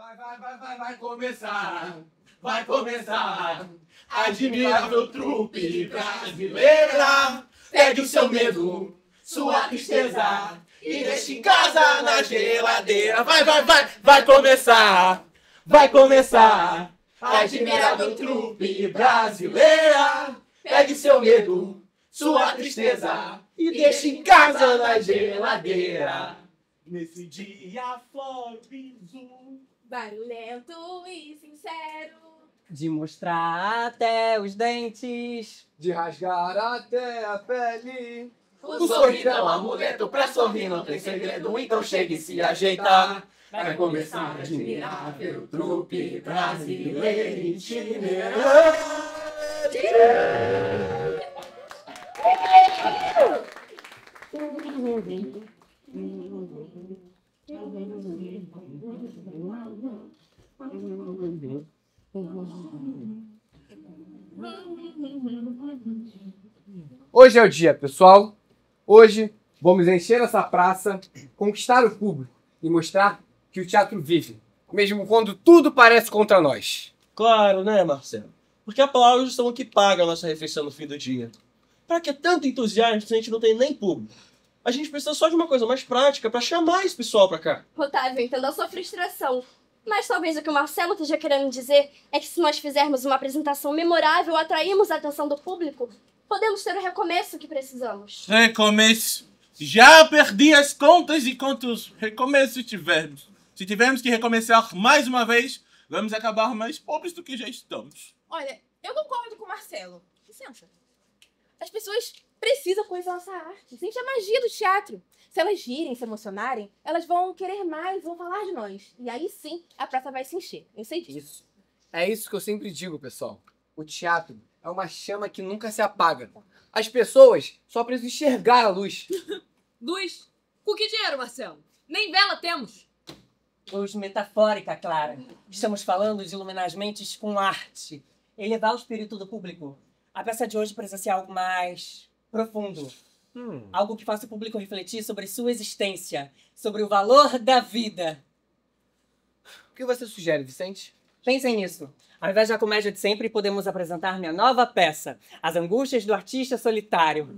Vai começar, vai começar. Admirável trupe brasileira, pegue o seu medo, sua tristeza e deixe em casa na geladeira. Vai começar, vai começar. Admirável trupe brasileira, pegue seu medo, sua tristeza e deixe em casa na geladeira. Nesse dia florido, barulhento e sincero, de mostrar até os dentes, de rasgar até a pele. O sorriso é um amuleto, pra sorrir não tem segredo, então chegue e se ajeitar. Vai começar a admirável trupe brasileira itinerante. Hoje é o dia, pessoal. Hoje vamos encher essa praça, conquistar o público e mostrar que o teatro vive, mesmo quando tudo parece contra nós. Claro, né, Marcelo? Porque aplausos são o que paga a nossa refeição no fim do dia. Pra que tanto entusiasmo se a gente não tem nem público? A gente precisa só de uma coisa mais prática pra chamar esse pessoal pra cá. Otávio, entendo a sua frustração. Mas talvez o que o Marcelo esteja querendo dizer é que se nós fizermos uma apresentação memorável, atrairmos a atenção do público, podemos ter o recomeço que precisamos. Recomeço. Já perdi as contas de quantos recomeços tivemos. Se tivermos que recomeçar mais uma vez, vamos acabar mais pobres do que já estamos. Olha, eu concordo com o Marcelo. Licença. As pessoas precisam conhecer a nossa arte, sentir a magia do teatro. Se elas girem, se emocionarem, elas vão querer mais, vão falar de nós. E aí sim, a praça vai se encher. Eu sei disso. Isso. É isso que eu sempre digo, pessoal. O teatro é uma chama que nunca se apaga. As pessoas só precisam enxergar a luz. Luz? Com que dinheiro, Marcelo? Nem vela temos. luz metafórica, Clara. Estamos falando de iluminar as mentes com arte, elevar o espírito do público. A peça de hoje precisa ser algo mais profundo. Algo que faça o público refletir sobre sua existência, sobre o valor da vida. O que você sugere, Vicente? Pensem nisso. Ao invés da comédia de sempre, podemos apresentar minha nova peça, As Angústias do Artista Solitário.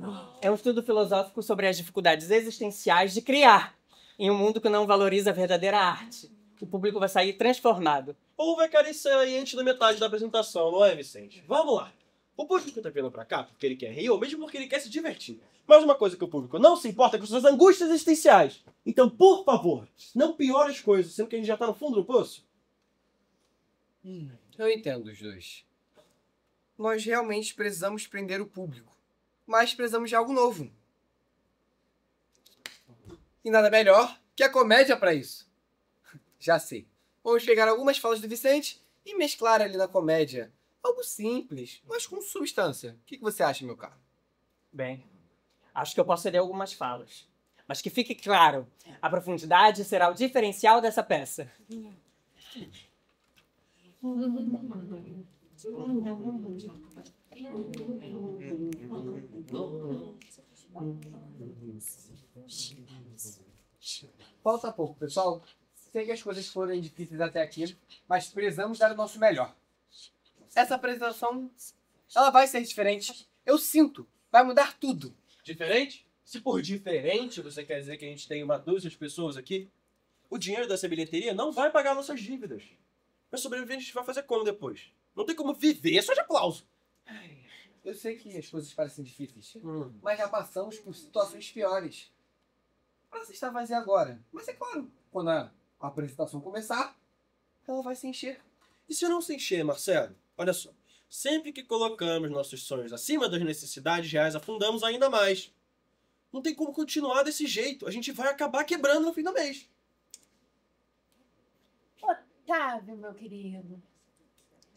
É um estudo filosófico sobre as dificuldades existenciais de criar em um mundo que não valoriza a verdadeira arte. O público vai sair transformado. Ou vai querer sair antes da metade da apresentação, não é, Vicente? Vamos lá. O público tá vindo pra cá porque ele quer rir ou mesmo porque ele quer se divertir. Mas uma coisa que o público não se importa é com suas angústias existenciais. Então, por favor, não piore as coisas, sendo que a gente já tá no fundo do poço. Eu entendo os dois. Nós realmente precisamos prender o público, mas precisamos de algo novo. E nada melhor que a comédia para isso. Já sei. Vamos pegar algumas falas do Vicente e mesclar ali na comédia. Algo simples, mas com substância. O que você acha, meu caro? Bem, acho que eu posso ceder algumas falas. Mas que fique claro, a profundidade será o diferencial dessa peça. Falta pouco, pessoal. Sei que as coisas foram difíceis até aqui, mas precisamos dar o nosso melhor. Essa apresentação, ela vai ser diferente. Eu sinto, vai mudar tudo. Diferente? Se por diferente você quer dizer que a gente tem uma dúzia de pessoas aqui, o dinheiro dessa bilheteria não vai pagar nossas dívidas. Mas sobreviver a gente vai fazer como depois? Não tem como viver só de aplauso. Eu sei que as coisas parecem difíceis, mas já passamos por situações piores. A praça está vazia agora, mas é claro, quando a apresentação começar, ela vai se encher. E se não se encher, Marcelo? Olha só, sempre que colocamos nossos sonhos acima das necessidades reais, afundamos ainda mais. Não tem como continuar desse jeito. A gente vai acabar quebrando no fim do mês. Otávio, meu querido,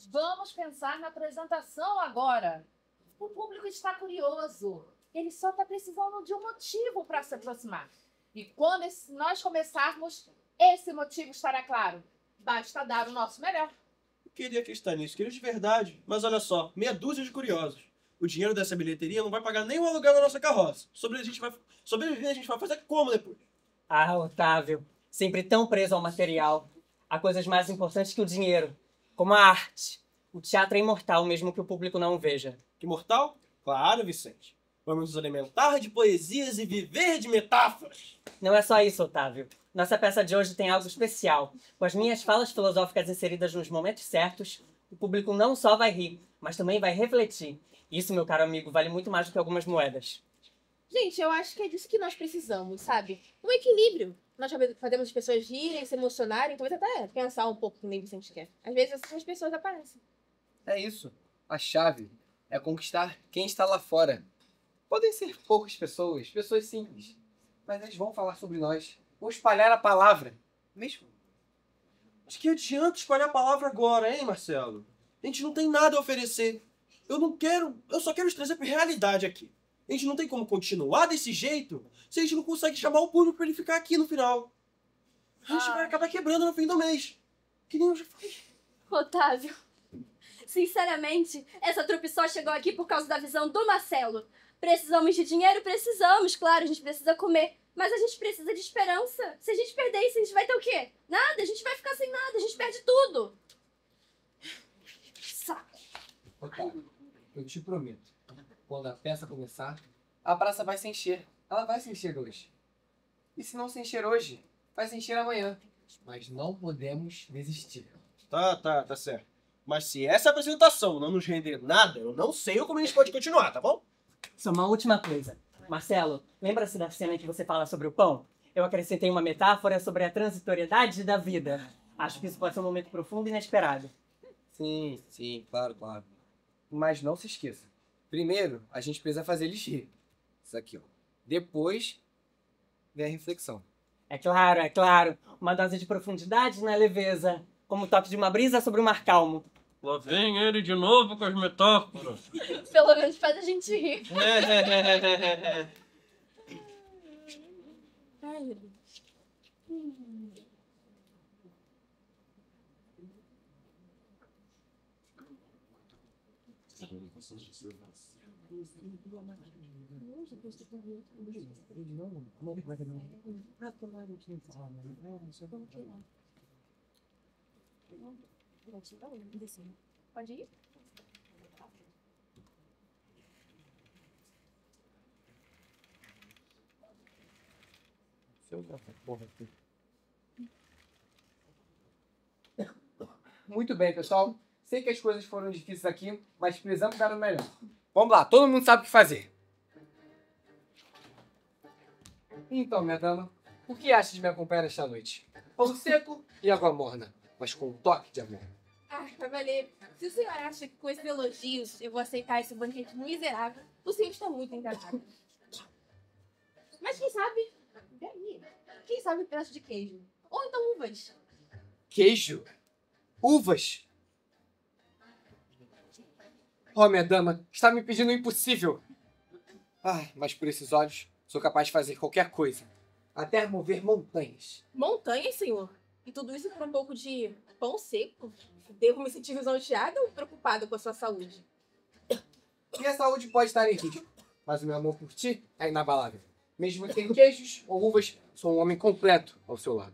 vamos pensar na apresentação agora. O público está curioso. Ele só está precisando de um motivo para se aproximar. E quando nós começarmos, esse motivo estará claro. Basta dar o nosso melhor. Eu queria acreditar nisso, queria de verdade. Mas olha só, meia dúzia de curiosos. O dinheiro dessa bilheteria não vai pagar nem o aluguel da nossa carroça. Sobreviver a gente vai fazer como depois? Ah, Otávio, sempre tão preso ao material. Há coisas mais importantes que o dinheiro, como a arte. O teatro é imortal, mesmo que o público não o veja. Imortal? Claro, Vicente. Vamos nos alimentar de poesias e viver de metáforas. Não é só isso, Otávio. Nossa peça de hoje tem algo especial. Com as minhas falas filosóficas inseridas nos momentos certos, o público não só vai rir, mas também vai refletir. Isso, meu caro amigo, vale muito mais do que algumas moedas. Gente, eu acho que é disso que nós precisamos, sabe? Um equilíbrio. Nós fazemos as pessoas rirem, se emocionarem, talvez até pensar um pouco que nem Vicente quer. Às vezes essas pessoas aparecem. É isso. A chave é conquistar quem está lá fora. Podem ser poucas pessoas, pessoas simples, mas eles vão falar sobre nós, vão espalhar a palavra. Mesmo. Mas que adianta espalhar a palavra agora, hein, Marcelo? A gente não tem nada a oferecer. Eu só quero trazer pra realidade aqui. A gente não tem como continuar desse jeito se a gente não consegue chamar o público pra ele ficar aqui no final. A gente vai acabar quebrando no fim do mês. Que nem eu já falei. Otávio, sinceramente, essa trupe só chegou aqui por causa da visão do Marcelo. Precisamos de dinheiro? Precisamos, claro, a gente precisa comer. Mas a gente precisa de esperança. Se a gente perder isso, a gente vai ter o quê? Nada, a gente vai ficar sem nada, a gente perde tudo. Saco. Otávio, eu te prometo, quando a peça começar, a praça vai se encher. Ela vai se encher hoje. E se não se encher hoje, vai se encher amanhã. Mas não podemos desistir. Tá certo. Mas se essa apresentação não nos render nada, eu não sei como a gente pode continuar, tá bom? Só uma última coisa. Marcelo, lembra-se da cena em que você fala sobre o pão? Eu acrescentei uma metáfora sobre a transitoriedade da vida. Acho que isso pode ser um momento profundo e inesperado. Sim, claro. Mas não se esqueça. Primeiro, a gente precisa fazer eles rir. Isso aqui, ó. Depois, vem a reflexão. É claro. Uma dose de profundidade na leveza. Como o toque de uma brisa sobre um mar calmo. Lá vem ele de novo com as metáforas. Pelo menos faz a gente rir. Ai, meu Deus. Pode ir? Muito bem, pessoal. Sei que as coisas foram difíceis aqui, mas precisamos dar o melhor. Vamos lá, todo mundo sabe o que fazer. Então, minha dama, o que acha de me acompanhar esta noite? Pão seco e água morna, mas com um toque de amor. Vai valer. Se o senhor acha que com esses elogios eu vou aceitar esse banquete miserável, o senhor está muito enganado. Mas quem sabe? Peraí. Quem sabe um pedaço de queijo? Ou então uvas. Queijo? Uvas? Oh, minha dama, está me pedindo o impossível. Mas por esses olhos, sou capaz de fazer qualquer coisa. Até mover montanhas. Montanhas, senhor? E tudo isso por um pouco de pão seco? Devo me sentir lisonjeada ou preocupada com a sua saúde? Minha saúde pode estar em risco, mas o meu amor por ti é inabalável. Mesmo sem queijos ou uvas, sou um homem completo ao seu lado.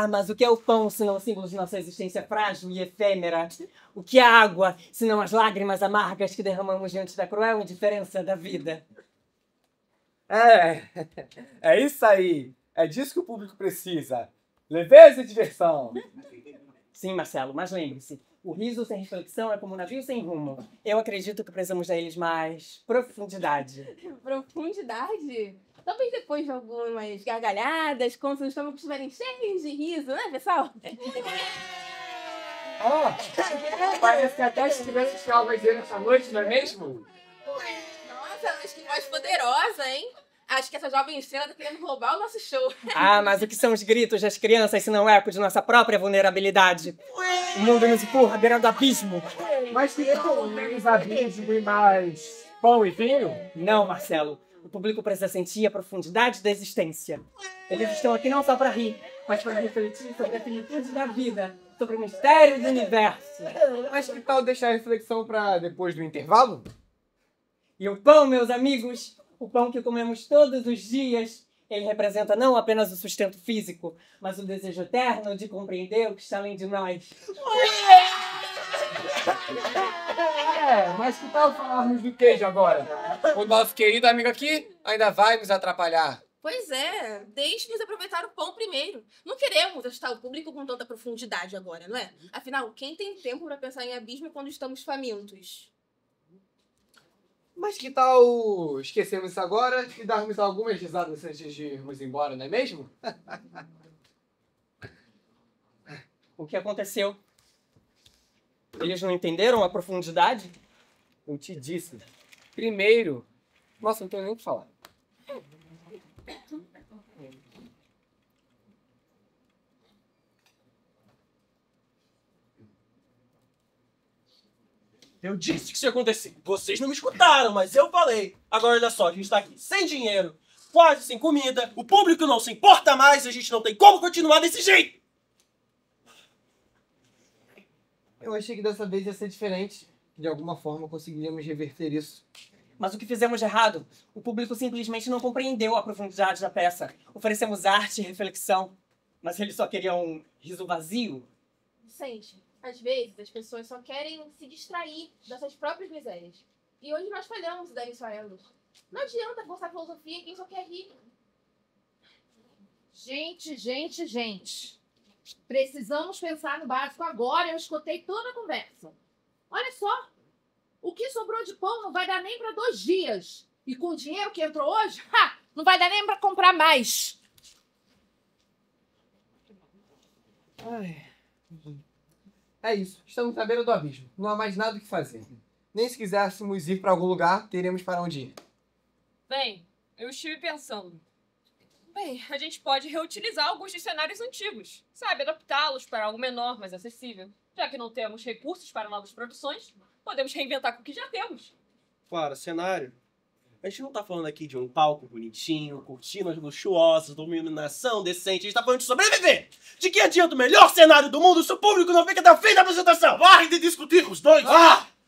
Mas o que é o pão, senão o símbolo de nossa existência frágil e efêmera? O que é a água, senão as lágrimas amargas que derramamos diante da cruel indiferença da vida? É isso aí. É disso que o público precisa. Leveza e diversão. Sim, Marcelo, mas lembre-se, o riso sem reflexão é como um navio sem rumo. Eu acredito que precisamos dar eles mais profundidade. Profundidade? Talvez depois de algumas gargalhadas, quando os estômagos estiverem cheios de riso, né, pessoal? Parece que até estivemos com algo dizer essa noite, não é mesmo? Nossa, mas que voz poderosa, hein? Acho que essa jovem estrela tá querendo roubar o nosso show. Mas o que são os gritos das crianças se não é eco de nossa própria vulnerabilidade? O mundo nos empurra à beira do abismo. Mas que tal menos abismo e mais pão e vinho? Não, Marcelo. O público precisa sentir a profundidade da existência. Eles estão aqui não só para rir, mas para refletir sobre a finitude da vida, sobre o mistério do universo. Mas que tal deixar a reflexão para depois do intervalo? E o pão, meus amigos, o pão que comemos todos os dias, Ele representa não apenas o sustento físico, mas o desejo eterno de compreender o que está além de nós. Mas que tal falarmos do queijo agora? O nosso querido amigo aqui ainda vai nos atrapalhar. Pois é, deixe-nos aproveitar o pão primeiro. Não queremos assustar o público com tanta profundidade agora, não é? Afinal, quem tem tempo para pensar em abismo quando estamos famintos? Mas que tal esquecermos isso agora e darmos algumas risadas antes de irmos embora, não é mesmo? O que aconteceu? Eles não entenderam a profundidade? Eu te disse. Primeiro... Nossa, não tenho nem o que falar. Eu disse que isso ia acontecer. Vocês não me escutaram, mas eu falei. Agora olha só, a gente tá aqui sem dinheiro, quase sem comida, o público não se importa mais, a gente não tem como continuar desse jeito. Eu achei que dessa vez ia ser diferente. De alguma forma conseguiríamos reverter isso. Mas o que fizemos de errado? O público simplesmente não compreendeu a profundidade da peça. Oferecemos arte e reflexão, mas eles só queriam um riso vazio. Vicente, às vezes as pessoas só querem se distrair dessas próprias misérias. E hoje nós falhamos em dar isso a elas. Não adianta forçar filosofia quem só quer rir. Gente. Precisamos pensar no básico agora. Eu escutei toda a conversa. Olha só. O que sobrou de pão não vai dar nem para 2 dias. E com o dinheiro que entrou hoje, não vai dar nem para comprar mais. É isso. Estamos na beira do abismo. Não há mais nada o que fazer. Nem se quiséssemos ir para algum lugar, teríamos para onde ir. Bem, eu estive pensando. Bem, a gente pode reutilizar alguns dos cenários antigos. Sabe, adaptá-los para algo menor, mais acessível. Já que não temos recursos para novas produções, podemos reinventar com o que já temos. Claro, cenário. A gente não tá falando aqui de um palco bonitinho, cortinas luxuosas, uma iluminação decente. A gente tá falando de sobreviver. De que adianta o melhor cenário do mundo se o público não fica até o fim da apresentação? Parem de discutir os dois!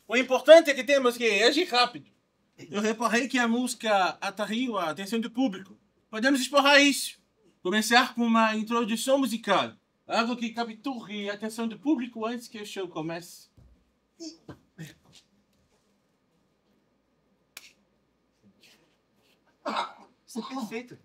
O importante é que temos que agir rápido. Eu reparei que a música atraiu a atenção do público. Podemos explorar isso. Começar com uma introdução musical. Algo que capture a atenção do público antes que o show comece. Isso é perfeito.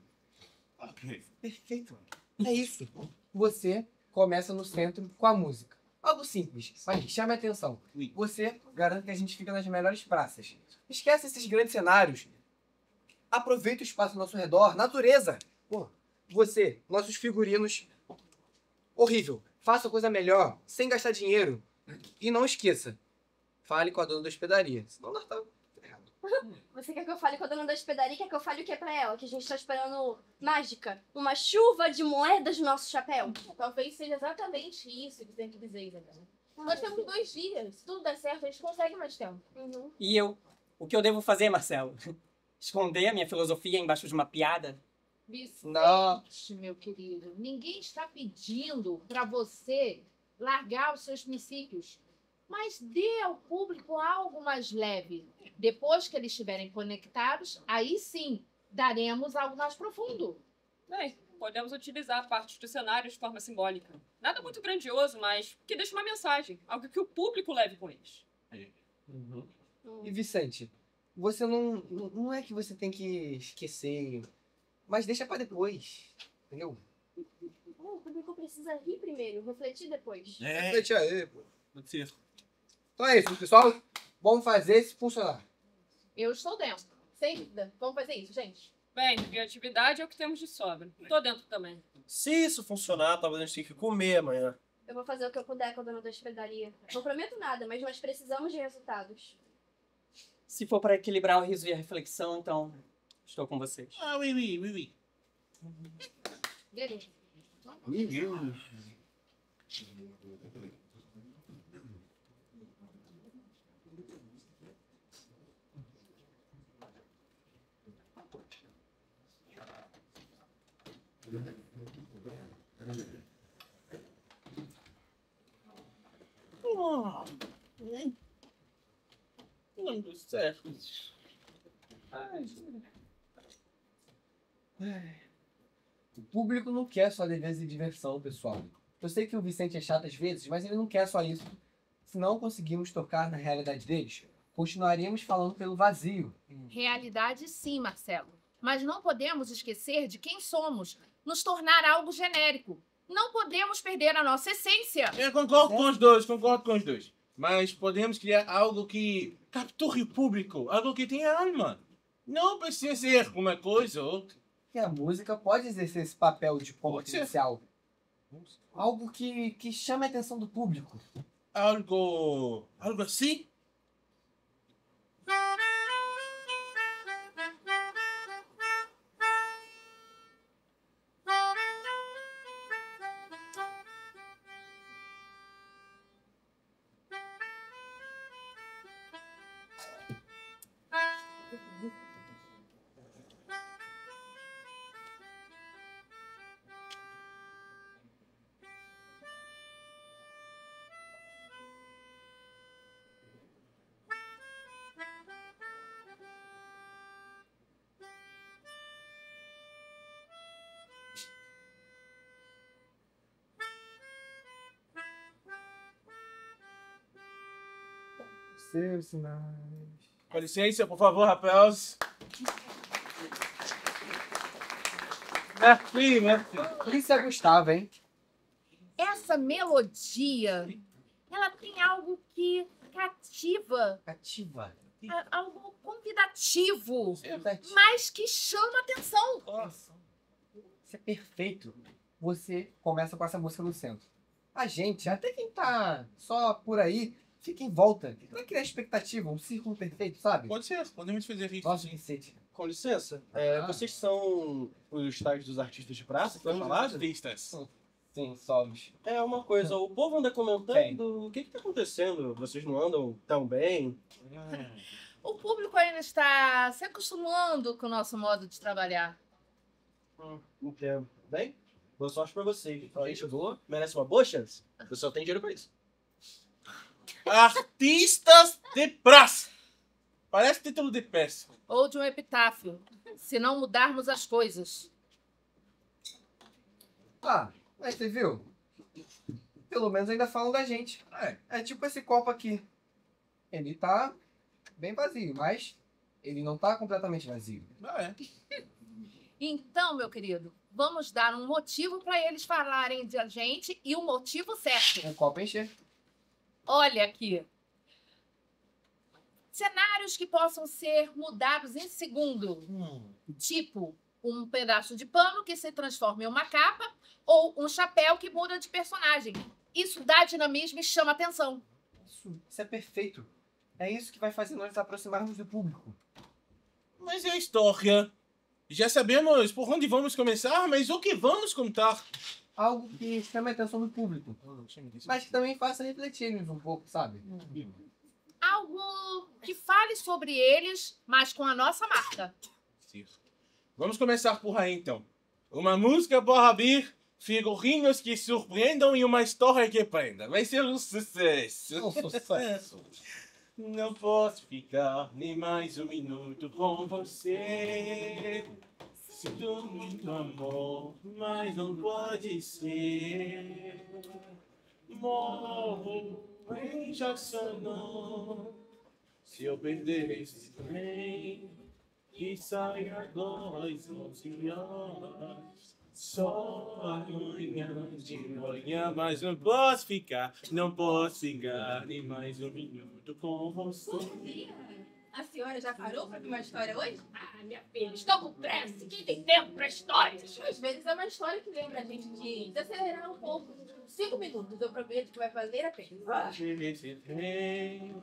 Ok. Perfeito. É isso. Você começa no centro com a música. Algo simples, mas chame a atenção. Oui. Você garante que a gente fica nas melhores praças. Esquece esses grandes cenários. Aproveita o espaço ao nosso redor. Natureza. Pô, você, nossos figurinos. Horrível. Faça coisa melhor, sem gastar dinheiro. E não esqueça. Fale com a dona da hospedaria. Senão nós estamos errados. Você quer que eu fale com a dona da hospedaria? Quer que eu fale o que pra ela? Que a gente tá esperando mágica? Uma chuva de moedas no nosso chapéu? Talvez seja exatamente isso que tem que dizer, Isabela. Nós temos 2 dias. Se tudo der certo, a gente consegue mais tempo. Uhum. E eu? O que eu devo fazer, Marcelo? Esconder a minha filosofia embaixo de uma piada? Vicente, meu querido, ninguém está pedindo para você largar os seus princípios. Mas dê ao público algo mais leve. Depois que eles estiverem conectados, aí sim, daremos algo mais profundo. Bem, podemos utilizar partes do cenário de forma simbólica. Nada muito grandioso, mas que deixe uma mensagem. Algo que o público leve com eles. E Vicente, você não é que você tem que esquecer, mas deixa pra depois, entendeu? O público precisa rir primeiro, refletir depois. Reflete aí, pô. Pode ser. Então é isso, pessoal. Vamos fazer isso funcionar. Eu estou dentro. Sem dúvida. Vamos fazer isso, gente. Bem, criatividade é o que temos de sobra. Tô dentro também. Se isso funcionar, talvez a gente tenha que comer amanhã. Eu vou fazer o que eu puder com a dona da hospedaria. Não prometo nada, mas nós precisamos de resultados. Se for para equilibrar o riso e a reflexão, então estou com vocês. Ah, oui. Beleza. Não deu certo. O público não quer só leveza e diversão, pessoal. Eu sei que o Vicente é chato às vezes, mas ele não quer só isso. Se não conseguirmos tocar na realidade deles, continuaríamos falando pelo vazio. Realidade sim, Marcelo. Mas não podemos esquecer de quem somos, nos tornar algo genérico. Não podemos perder a nossa essência. Eu concordo com os dois, concordo com os dois. Mas podemos criar algo que capture o público, algo que tenha alma. Não precisa ser uma coisa ou outra. E a música pode exercer esse papel de ponto Pode ser. inicial. Algo que chame a atenção do público. Algo assim? Seus sinais. Com licença, por favor, rapaz. Merci. Isso é Gustavo, hein? Essa melodia, ela tem algo que cativa, Cativa. algo convidativo, Verdade. mas que chama atenção. Nossa. Isso é perfeito. Você começa com essa música no centro. A gente, até quem tá só por aí, fica em volta. Pra criar expectativa, um círculo perfeito, sabe? Pode ser, podemos fazer isso. Nossa, Vicente. Com licença, vocês são os tais dos artistas de praça que foi Somos falado? artistas. Sim, somos. É uma coisa, o povo anda comentando o que tá acontecendo? Vocês não andam tão bem? O público ainda está se acostumando com o nosso modo de trabalhar. Entendo. Bem, boa sorte pra vocês. A gente voa, merece uma boa chance. O pessoal tem dinheiro pra isso. Artistas de praça. Parece título de peça. Ou de um epitáfio, se não mudarmos as coisas. Ah, mas você viu? Pelo menos ainda falam da gente. É tipo esse copo aqui. Ele tá bem vazio, mas ele não tá completamente vazio. Então, meu querido, vamos dar um motivo para eles falarem de a gente e o motivo certo. O copo encher. Olha aqui. Cenários que possam ser mudados em segundo. Tipo, um pedaço de pano que se transforma em uma capa ou um chapéu que muda de personagem. Isso dá dinamismo e chama atenção. Isso é perfeito. É isso que vai fazer nós nos aproximarmos do público. Mas é a história. Já sabemos por onde vamos começar, mas o que vamos contar? Algo que chame a atenção do público. Mas que também faça refletir eles um pouco, sabe? Algo que fale sobre eles, mas com a nossa marca. Vamos começar por aí, então. Uma música para abrir, figurinos que surpreendam e uma história que prenda. Vai ser um sucesso. Um sucesso. Não posso ficar nem mais um minuto com você. Sinto muito amor, mas não pode ser. Morro em Jackson. Se eu perder esse trem e sair agora às 11 horas, só amanhã de manhã, mas não posso ficar nem mais um minuto com você. A senhora já parou pra ver uma história hoje? Ah, minha filha, estou com pressa. Quem tem tempo pra histórias? Às vezes é uma história que lembra a gente de desacelerar um pouco. 5 minutos, eu prometo que vai valer a pena. Esse trem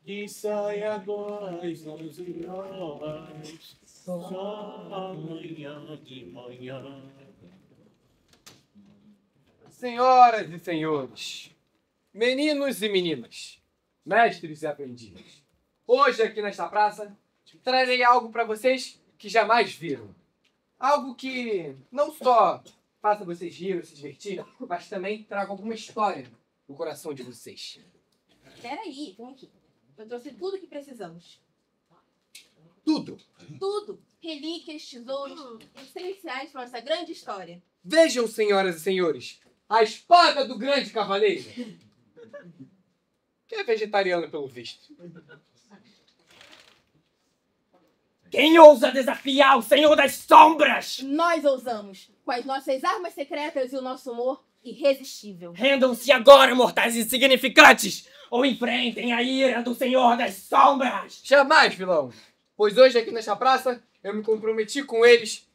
que sai agora às 11 horas, só amanhã de manhã. Senhoras e senhores, meninos e meninas, mestres e aprendizes, hoje aqui nesta praça trarei algo para vocês que jamais viram. Algo que não só faça vocês rir, se divertir, mas também traga alguma história no coração de vocês. Peraí, vem aqui. Eu trouxe tudo que precisamos. Tudo. Tudo. relíquias, tesouros essenciais para nossa grande história. Vejam, senhoras e senhores, a espada do grande cavaleiro. Que é vegetariano, pelo visto. Quem ousa desafiar o Senhor das Sombras? Nós ousamos, com as nossas armas secretas e o nosso humor irresistível. Rendam-se agora, mortais insignificantes, ou enfrentem a ira do Senhor das Sombras! Jamais, vilão. Pois hoje, aqui nesta praça, eu me comprometi com eles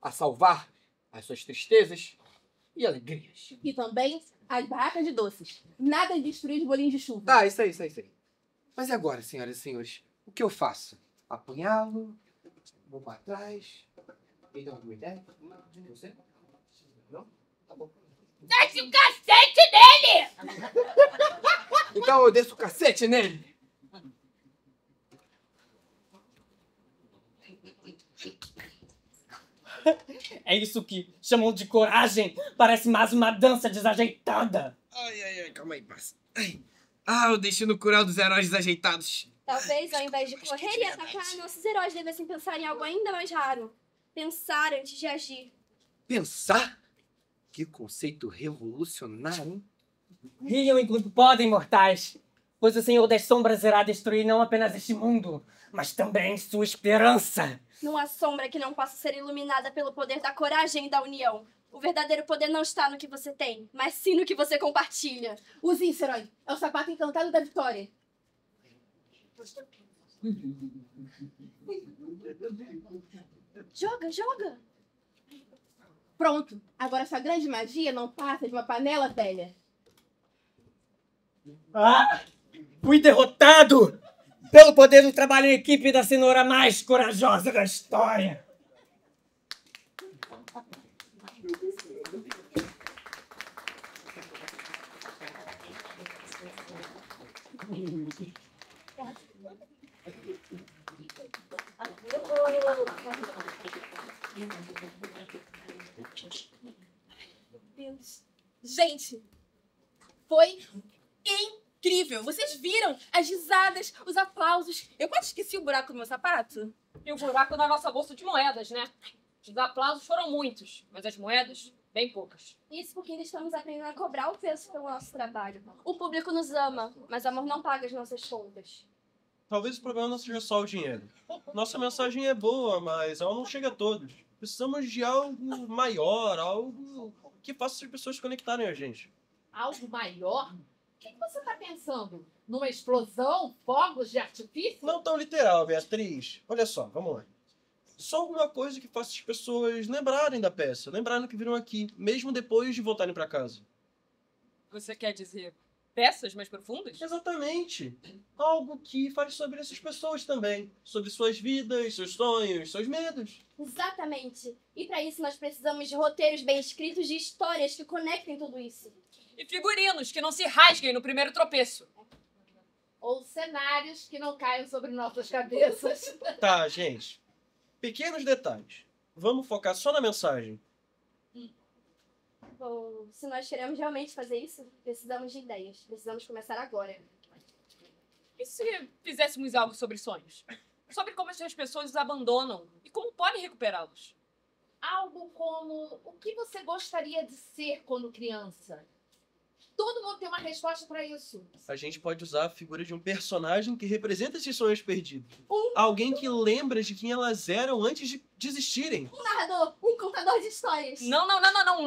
a salvar as suas tristezas e alegrias. E também as barracas de doces. Nada de destruir os bolinhos de chuva. Tá, isso aí. Mas e agora, senhoras e senhores? O que eu faço? Apunhá-lo? Vou para trás? Ele tem alguma ideia? Você? Não? Tá bom. Desce o cacete nele! Então eu desço o cacete nele. É isso que chamam de coragem? Parece mais uma dança desajeitada. Ai, calma aí, parça. O destino cruel dos heróis desajeitados. Talvez, ao invés de correr e atacar, nossos heróis devessem pensar em algo ainda mais raro. Pensar antes de agir. Pensar? Que conceito revolucionário, hein? Riam enquanto podem, mortais, pois o Senhor das Sombras irá destruir não apenas este mundo, mas também sua esperança. Não há sombra que não possa ser iluminada pelo poder da coragem e da união. O verdadeiro poder não está no que você tem, mas sim no que você compartilha. Use isso, herói. É o sapato encantado da vitória. Joga! Pronto. Agora sua grande magia não passa de uma panela velha. Fui derrotado pelo poder do trabalho em equipe da cenoura mais corajosa da história. Deus. Gente, foi incrível. Vocês viram as risadas, os aplausos. Eu quase esqueci o buraco do meu sapato. E o buraco na nossa bolsa de moedas, né? Os aplausos foram muitos, mas as moedas, bem poucas. Isso porque ainda estamos aprendendo a cobrar o preço pelo nosso trabalho. O público nos ama, mas amor não paga as nossas contas. Talvez o problema não seja só o dinheiro. Nossa mensagem é boa, mas ela não chega a todos. Precisamos de algo maior, algo que faça as pessoas conectarem a gente. Algo maior? O que você tá pensando? Numa explosão? Fogos de artifício? Não tão literal, Beatriz. Olha só, vamos lá. Só alguma coisa que faça as pessoas lembrarem da peça, lembrarem que viram aqui, mesmo depois de voltarem para casa. Você quer dizer peças mais profundas? Exatamente. Algo que fale sobre essas pessoas também. Sobre suas vidas, seus sonhos, seus medos. Exatamente. E para isso nós precisamos de roteiros bem escritos, de histórias que conectem tudo isso. E figurinos que não se rasguem no primeiro tropeço. Ou cenários que não caiam sobre nossas cabeças. Tá, gente. Pequenos detalhes. Vamos focar só na mensagem. Bom, se nós queremos realmente fazer isso, precisamos de ideias. Precisamos começar agora. E se fizéssemos algo sobre sonhos? Sobre como essas pessoas os abandonam e como podem recuperá-los? Algo como: o que você gostaria de ser quando criança? Todo mundo tem uma resposta para isso. A gente pode usar a figura de um personagem que representa esses sonhos perdidos. Alguém que lembra de quem elas eram antes de desistirem. Um narrador, um contador de histórias. Não.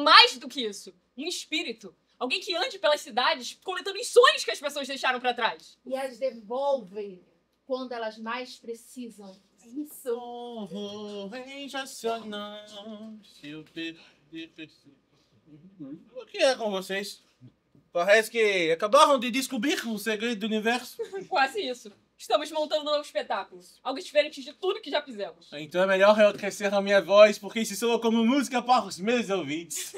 Mais do que isso. Um espírito. Alguém que ande pelas cidades coletando os sonhos que as pessoas deixaram para trás. E as devolve quando elas mais precisam. Isso. O que é com vocês? Parece que acabaram de descobrir o segredo do universo. Quase isso. Estamos montando um novo espetáculo. Algo diferente de tudo que já fizemos. Então é melhor eu crescer a minha voz, porque isso soa como música para os meus ouvintes.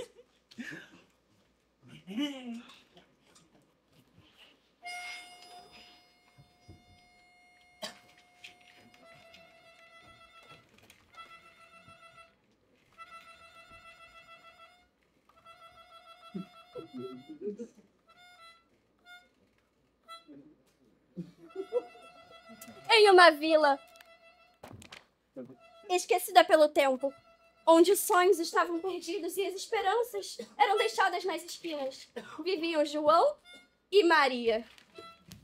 Em uma vila Esquecida pelo tempo, onde os sonhos estavam perdidos e as esperanças eram deixadas nas esquinas, viviam João e Maria.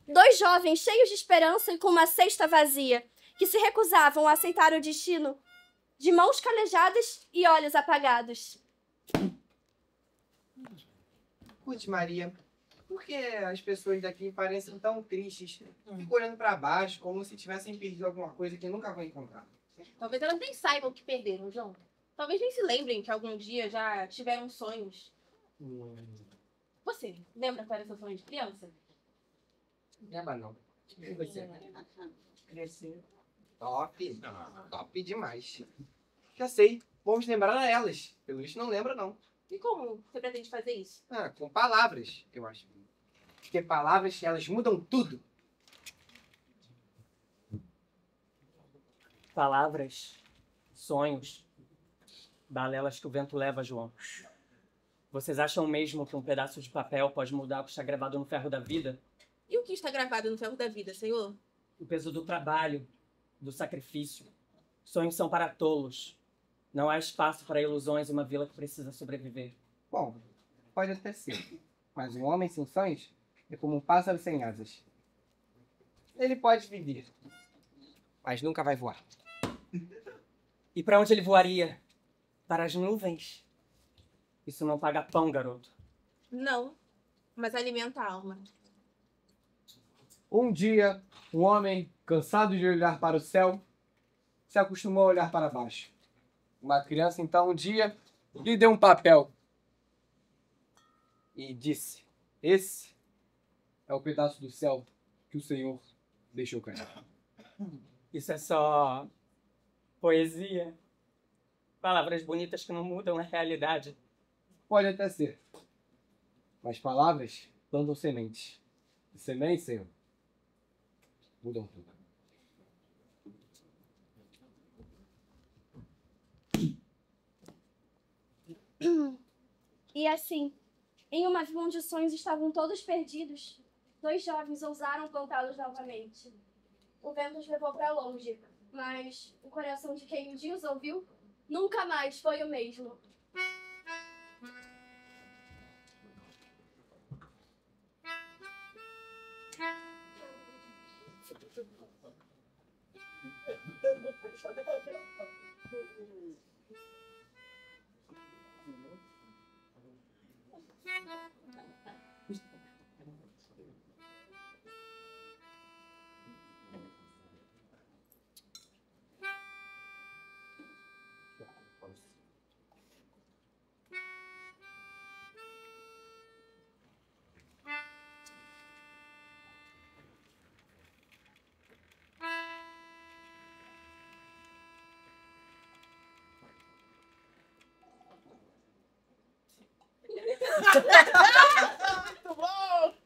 2 jovens cheios de esperança e com uma cesta vazia, que se recusavam a aceitar o destino, de mãos calejadas e olhos apagados. Putz, Maria, por que as pessoas daqui parecem tão tristes? Ficam olhando pra baixo como se tivessem perdido alguma coisa que nunca vão encontrar. Talvez elas nem saibam o que perderam, João. Talvez nem se lembrem que algum dia já tiveram sonhos. Você lembra qual era seu sonho de criança? Lembra não. E você? Crescer. Top. Top demais. Já sei. Vamos lembrar a elas. Pelo visto não lembra não. E como você pretende fazer isso? Ah, com palavras, eu acho. Porque palavras, elas mudam tudo. Palavras, sonhos, balelas que o vento leva, João. Vocês acham mesmo que um pedaço de papel pode mudar o que está gravado no ferro da vida? E o que está gravado no ferro da vida, Senhor? O peso do trabalho, do sacrifício. Sonhos são para tolos. Não há espaço para ilusões em uma vila que precisa sobreviver. Bom, pode até ser. Mas um homem sem sonhos é como um pássaro sem asas. Ele pode viver, mas nunca vai voar. E para onde ele voaria? Para as nuvens? Isso não paga pão, garoto. Não, mas alimenta a alma. Um dia, um homem, cansado de olhar para o céu, se acostumou a olhar para baixo. Uma criança, então, um dia, lhe deu um papel e disse: esse é o pedaço do céu que o Senhor deixou cair. Isso é só poesia. Palavras bonitas que não mudam a realidade. Pode até ser. Mas palavras plantam sementes. E sementes, Senhor, mudam tudo. E assim, em uma vila onde os sonhos estavam todos perdidos, 2 jovens ousaram plantá-los novamente. O vento os levou para longe, mas o coração de quem um dia os ouviu nunca mais foi o mesmo.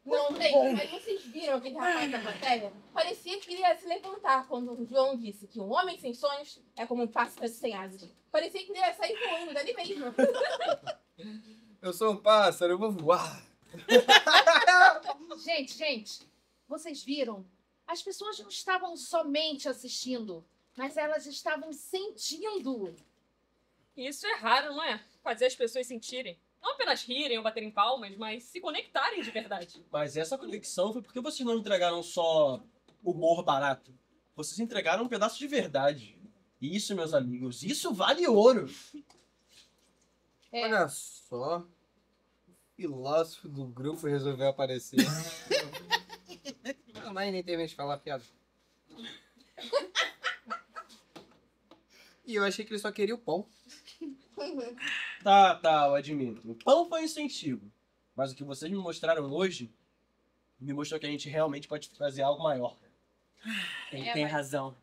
Não, gente, mas vocês viram aquele rapaz da plateia? Parecia que ele ia se levantar quando o João disse que um homem sem sonhos é como um pássaro sem asas. Parecia que ele ia sair voando dali mesmo. Eu sou um pássaro, eu vou voar. Gente, vocês viram? As pessoas não estavam somente assistindo, mas elas estavam sentindo. Isso é raro, não é? Fazer as pessoas sentirem. Não apenas rirem ou baterem palmas, mas se conectarem de verdade. Mas essa conexão foi porque vocês não entregaram só humor barato. Vocês entregaram um pedaço de verdade. E isso, meus amigos, isso vale ouro. É. Olha só. O filósofo do grupo resolveu aparecer. Não, mas nem terminei de falar a piada. E eu achei que ele só queria o pão. Tá, eu admito. O pão foi incentivo. Mas o que vocês me mostraram hoje me mostrou que a gente realmente pode fazer algo maior. Ele tem razão.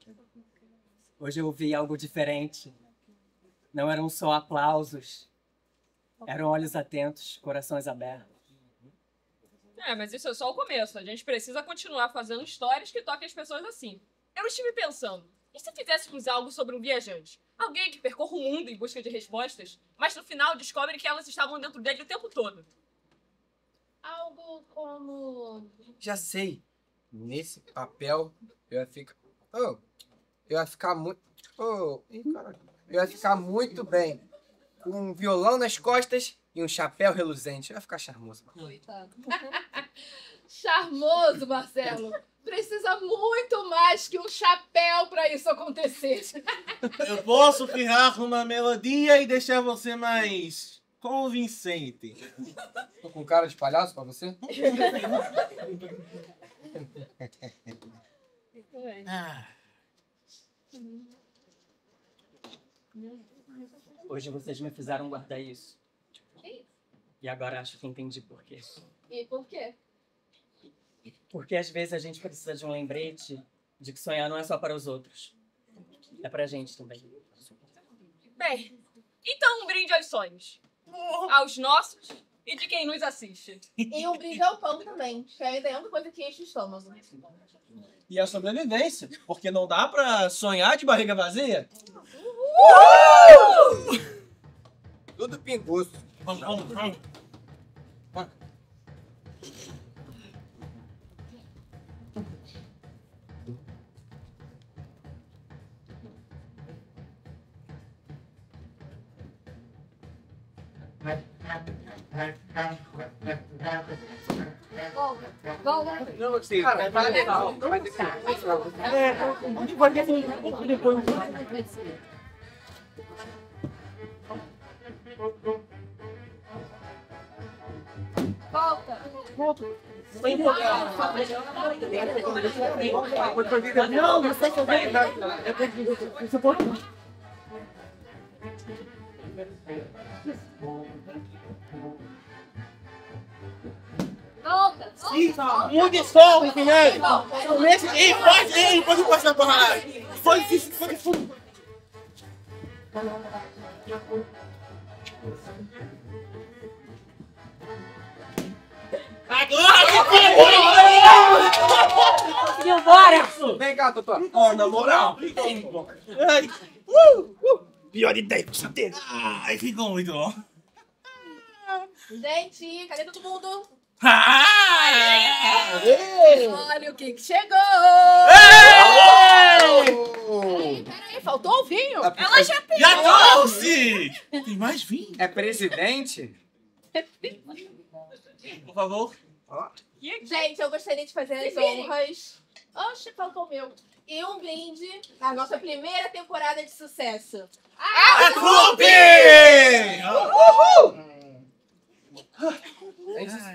Hoje eu ouvi algo diferente. Não eram só aplausos. Eram olhos atentos, corações abertos. Mas isso é só o começo. A gente precisa continuar fazendo histórias que toquem as pessoas assim. Eu estive pensando, e se fizéssemos algo sobre um viajante? Alguém que percorre o mundo em busca de respostas, mas no final descobre que elas estavam dentro dele o tempo todo. Algo como... Já sei. Nesse papel, eu ia ficar... eu ia ficar muito... Oh, caraca. Eu ia ficar muito bem. Com um violão nas costas e um chapéu reluzente. Eu ia ficar charmoso. Charmoso, Marcelo. Precisa muito mais que um chapéu pra isso acontecer. Eu posso ferrar uma melodia e deixar você mais convincente. Tô com cara de palhaço pra você? Hoje vocês me fizeram guardar isso. E agora acho que entendi por quê. E por quê? Porque às vezes a gente precisa de um lembrete de que sonhar não é só para os outros. É pra gente também. Bem, então um brinde aos sonhos. Aos nossos e de quem nos assiste. E um brinde ao pão também, que ainda é uma coisa que enche o estômago. E a sobrevivência, porque não dá pra sonhar de barriga vazia. Tudo pinguço. Vamos. Não, assim, cara, vai legal. Vai ter que Volta. Não, você também. Volta. Mude só, entendeu? Pode passar por lá. Foi. Vem cá, Totó. Oh, na moral. Ai. Pior ideia que você teve. Ai, ficou muito bom. Gente, cadê todo mundo? Olha o que chegou! Peraí, faltou o vinho? Ela já pegou. Já trouxe! Tem mais vinho? É presidente? Por favor. Gente, eu gostaria de fazer as honras. Oxe, faltou o meu. E um brinde à nossa primeira temporada de sucesso. A Clube!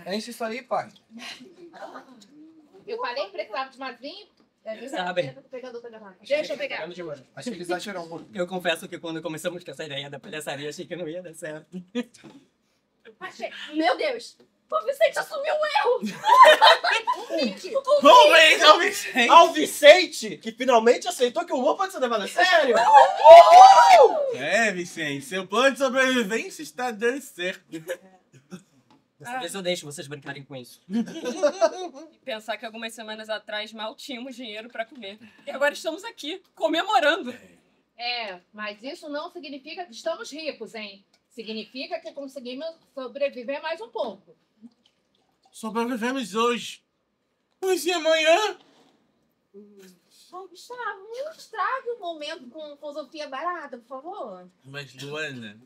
Enche isso aí, pai. Eu falei que precisava de mais vinho. Sabe? Eu tô pegando outra garrafa. Deixa eu pegar. Acho que eles acharam muito. Eu confesso que quando começamos com essa ideia da palhaçaria, achei que não ia dar certo. Meu Deus. O Vicente assumiu um erro. Parabéns ao Vicente! Ao Vicente, que finalmente aceitou que o humor pode ser levado a sério. É, Vicente, seu plano de sobrevivência está dando certo. Dessa vez eu deixo vocês brincarem com isso. E pensar que algumas semanas atrás mal tínhamos dinheiro pra comer. E agora estamos aqui, comemorando. É, mas isso não significa que estamos ricos, hein? Significa que conseguimos sobreviver mais um pouco. Sobrevivemos hoje. Mas e amanhã? Gustavo, não estrague o momento com filosofia barata, por favor. Mas, Luana,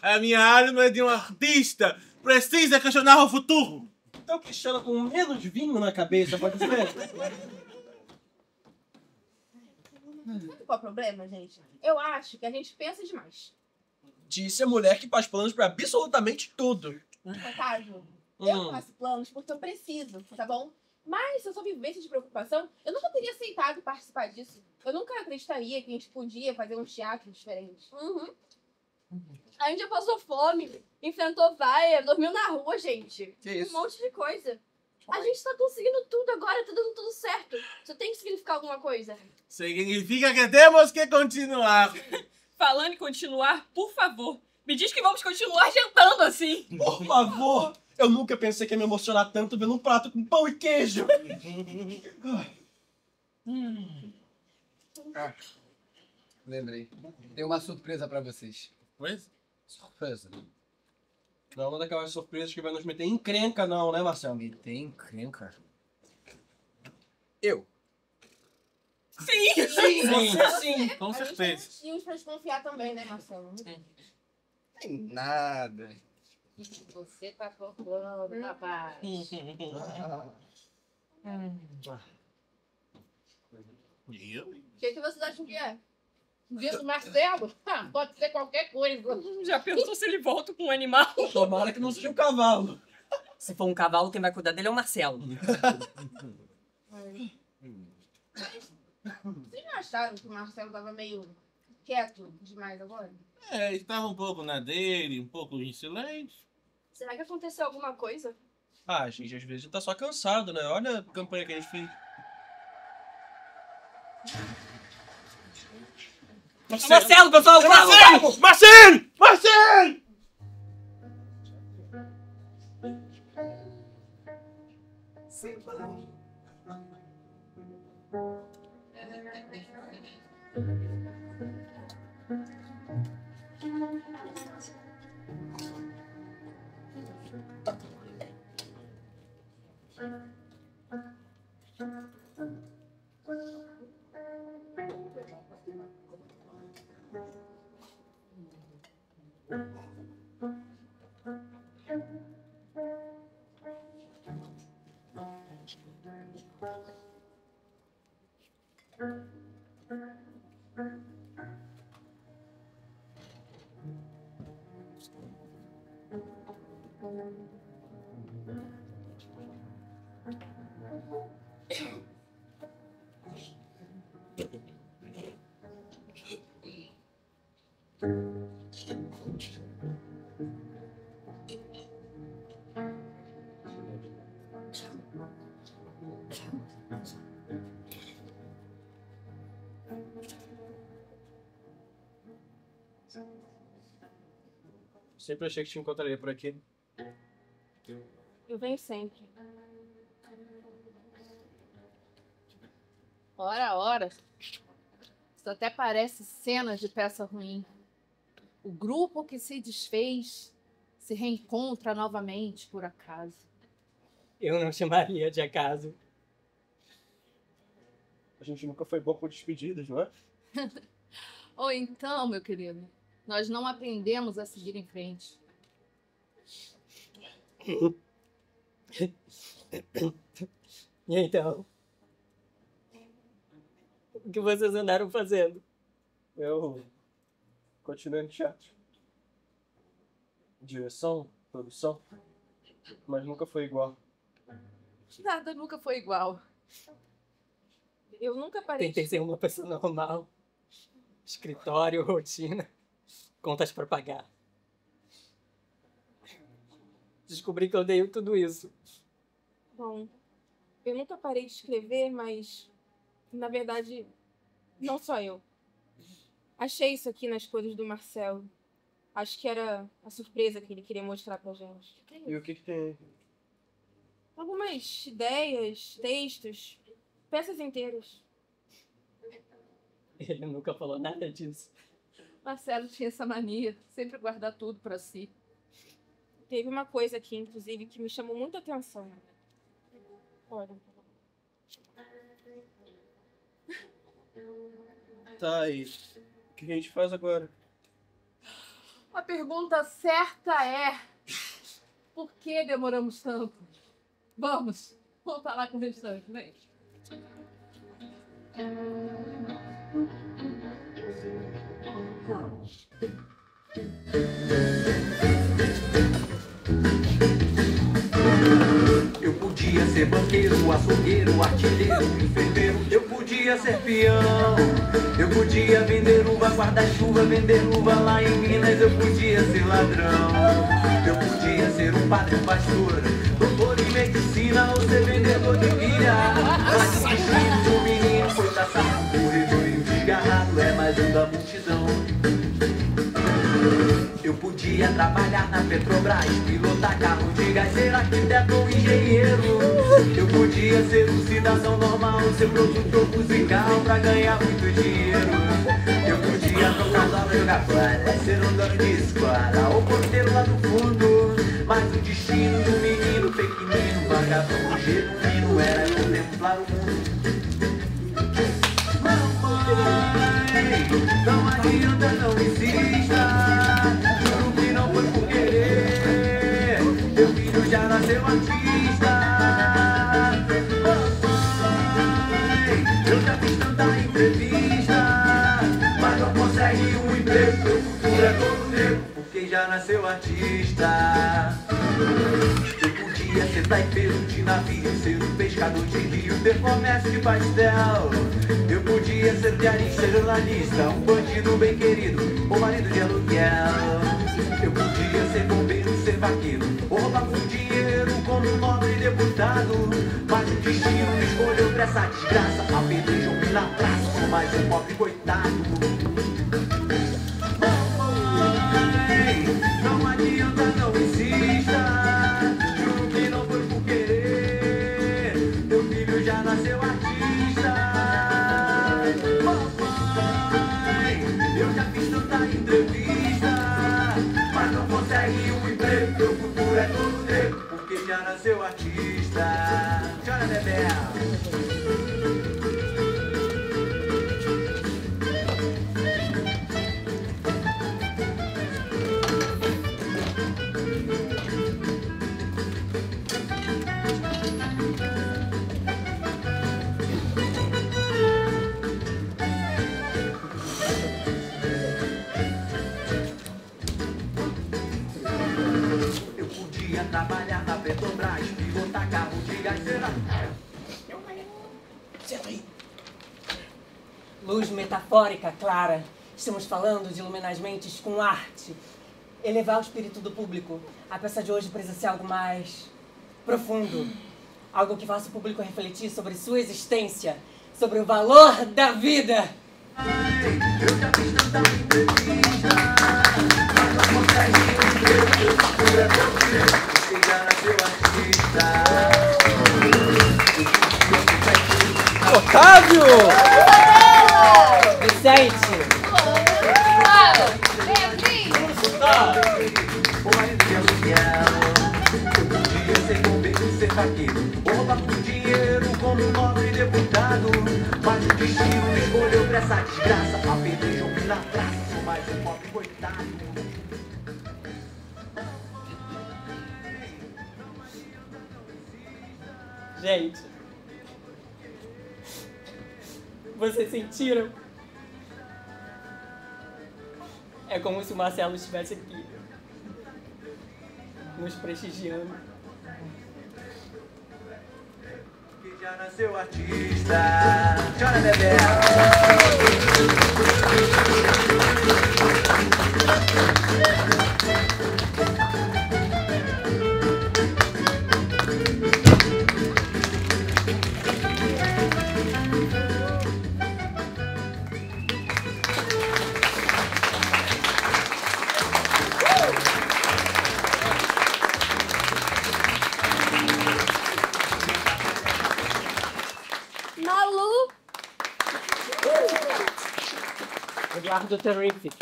a minha alma de um artista precisa questionar o futuro. Então questiona com menos vinho na cabeça, pode ser? Sabe qual é o problema, gente? Eu acho que a gente pensa demais. Disse a mulher que faz planos pra absolutamente tudo. Otávio, eu faço planos porque eu preciso, tá bom? Mas se eu só vivesse de preocupação, eu nunca teria aceitado participar disso. Eu nunca acreditaria que a gente podia fazer um teatro diferente. A gente já passou fome, enfrentou vaia, dormiu na rua, gente. Que isso? Um monte de coisa. A gente tá conseguindo tudo agora, tá dando tudo certo. Isso tem que significar alguma coisa. Significa que temos que continuar. Falando em continuar, por favor, me diz que vamos continuar jantando assim. Por favor. Eu nunca pensei que ia me emocionar tanto vendo um prato com pão e queijo. Lembrei. Tem uma surpresa pra vocês. Pois? Surpresa. Não é uma daquelas surpresas que vai nos meter em encrenca, não, né, Marcelo? Me tem encrenca. Eu Sim! Sim. Com A gente certeza. tem motivos pra desconfiar também, né, Marcelo? Tem nada. Você tá falando, rapaz. E eu? O que vocês acham que é? Vindo Marcelo? Ah, pode ser qualquer coisa. Já pensou se ele volta com um animal? Tomara que não seja um cavalo. Se for um cavalo, quem vai cuidar dele é o Marcelo. Vocês não acharam que o Marcelo tava meio quieto demais agora? É, estava um pouco na dele, um pouco em silêncio. Será que aconteceu alguma coisa? Ah, gente, às vezes a gente tá só cansado, né? Olha a campanha que a gente fez. Marcelo, pessoal! Marcelo! Marcelo! Marcelo! Sempre achei que te encontraria por aqui. Eu venho sempre. Ora. Isso até parece cena de peça ruim. O grupo que se desfez se reencontra novamente por acaso. Eu não chamaria de acaso. A gente nunca foi bom com despedidas, não é? Ou então, meu querido, nós não aprendemos a seguir em frente. E então? O que vocês andaram fazendo? Eu continuei no teatro. Direção, produção, mas nunca foi igual. Nada nunca foi igual. Eu nunca parei. Tentei ser uma pessoa normal. Escritório, rotina, contas pra pagar. Descobri que eu odeio tudo isso. Bom, eu nunca parei de escrever, mas na verdade, não só eu. Achei isso aqui nas coisas do Marcelo. Acho que era a surpresa que ele queria mostrar pra gente. E o que tem aí? Algumas ideias, textos, peças inteiras. Ele nunca falou nada disso. Marcelo tinha essa mania, sempre guardar tudo pra si. Teve uma coisa aqui, inclusive, que me chamou muita atenção. Olha. Tá aí. O que a gente faz agora? A pergunta certa é: por que demoramos tanto? Vamos falar com o restante, vem. Eu podia ser banqueiro, açougueiro, artilheiro, enfermeiro. Eu podia ser peão. Eu podia vender uva, guarda-chuva, vender luva lá em Minas. Eu podia ser ladrão. Eu podia ser um padre, um pastor, doutor em medicina ou ser vendedor de pilha. Mas o destino do menino foi traçado, corredor e desgarrado é mais um da multidão. Eu podia trabalhar na Petrobras, pilotar carro de gás, ser arquiteto ou engenheiro. Eu podia ser um cidadão normal, ser produtor musical pra ganhar muito dinheiro. Eu podia trocar nova, jogar fora, ser um dono de escola ou porteiro lá no fundo. Mas o destino do menino pequenino, vagabundo, genuíno, era contemplar o mundo. nasceu artista. Eu já fiz tanta entrevista, mas não consegue um emprego. Meu futuro é todo negro, porque já nasceu artista. Eu podia ser taipeiro de navio, ser um pescador de rio, ter comércio de pastel. Eu podia ser diarista, jornalista, um bandido bem querido, ou marido de aluguel. Eu podia ser bombeiro, ser vaqueiro, ou roubar com dinheiro como um nobre deputado. Mas o destino me escolheu pra essa desgraça. Apedrejam-me na praça, sou mais um pobre coitado. Mãe, não adianta, não insista. Juro que não foi por querer. Teu filho já nasceu artista. Mamãe, eu já fiz tanta entrevista, mas não consegue um emprego. Teu futuro é todo negro, porque já nasceu artista. Chora, Bebel. Eu podia trabalhar na Petrobras, pilotar carro de gás, será? Senta aí. Luz metafórica, clara. Estamos falando de iluminar as mentes com arte. Elevar o espírito do público. A peça de hoje precisa ser algo mais profundo. Algo que faça o público refletir sobre sua existência, sobre o valor da vida. Eu já fiz tanta entrevista, mas não consegue um emprego. Meu futuro é todo negro, porque já nasceu artista. Otávio! Vicente! O marido de aluguel. Eu podia ser bombeiro, ser vaqueiro, ou roubar com dinheiro como um nobre deputado. Mas o destino me escolheu pra essa desgraça. Apedrejam-me na praça, sou mais um pobre coitado. Gente, vocês sentiram? É como se o Marcelo estivesse aqui, nos prestigiando. Que já nasceu artista. Chora, Bebel. Malu! Eduardo Terrific.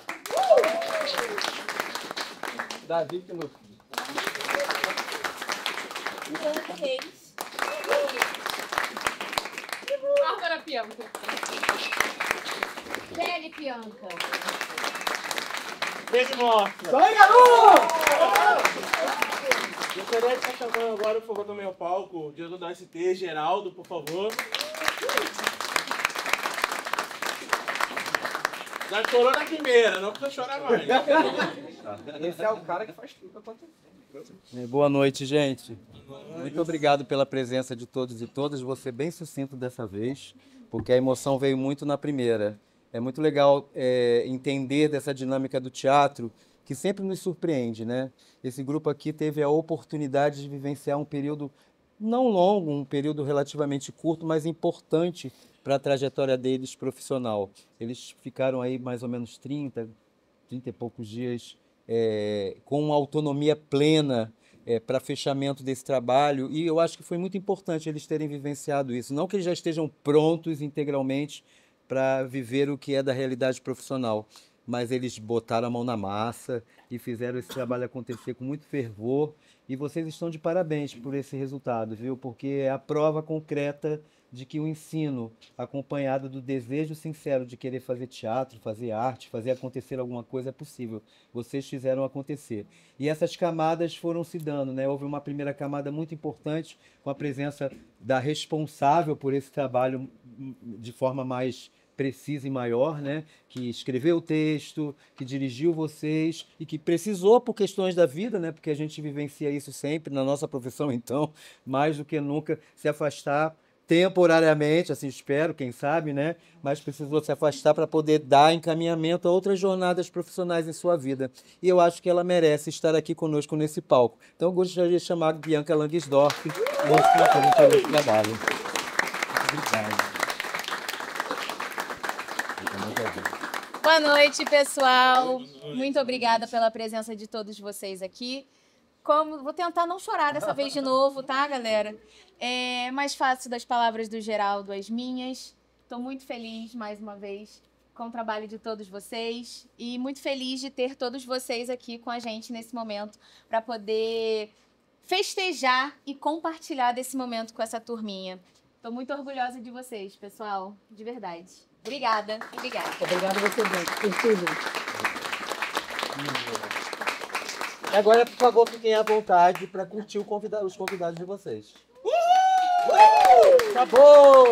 Davi, que é meu filho. Bárbara Pianca. Kelly Pianca. Beijo, mostra. Vai, garoto! Gostaria de estar chamando agora, por favor, do meu palco, o diretor da ST, Geraldo, por favor. Já chorou na primeira, não precisa chorar mais. Esse é o cara que faz tudo acontecer. Boa noite, gente. Muito obrigado pela presença de todos e todas. Vou ser bem sucinto dessa vez, porque a emoção veio muito na primeira. É muito legal entender dessa dinâmica do teatro, que sempre nos surpreende, né? Esse grupo aqui teve a oportunidade de vivenciar um período não longo, um período relativamente curto, mas importante para a trajetória deles profissional. Eles ficaram aí mais ou menos 30 e poucos dias com autonomia plena para fechamento desse trabalho, e eu acho que foi muito importante eles terem vivenciado isso. Não que eles já estejam prontos integralmente para viver o que é da realidade profissional, mas eles botaram a mão na massa e fizeram esse trabalho acontecer com muito fervor, e vocês estão de parabéns por esse resultado, viu? Porque é a prova concreta de que o ensino, acompanhado do desejo sincero de querer fazer teatro, fazer arte, fazer acontecer alguma coisa, é possível. Vocês fizeram acontecer. E essas camadas foram se dando, né? Houve uma primeira camada muito importante, com a presença da responsável por esse trabalho de forma mais precisa e maior, né? Que escreveu o texto, que dirigiu vocês e que precisou, por questões da vida, né? Porque a gente vivencia isso sempre na nossa profissão, então, mais do que nunca, se afastar temporariamente, assim espero, quem sabe, né? Mas precisou se afastar para poder dar encaminhamento a outras jornadas profissionais em sua vida. E eu acho que ela merece estar aqui conosco nesse palco. Então eu gostaria de chamar a Bianca Langsdorff para esse trabalho. Obrigado. Boa noite, pessoal. Muito obrigada pela presença de todos vocês aqui. Vou tentar não chorar dessa vez de novo, tá, galera? É mais fácil das palavras do Geraldo as minhas. Estou muito feliz, mais uma vez, com o trabalho de todos vocês. E muito feliz de ter todos vocês aqui com a gente nesse momento, para poder festejar e compartilhar desse momento com essa turminha. Estou muito orgulhosa de vocês, pessoal, de verdade. Obrigada. Obrigada. Obrigado a você, Bianca, por tudo. Agora, por favor, fiquem à vontade para curtir os convidados de vocês. Acabou!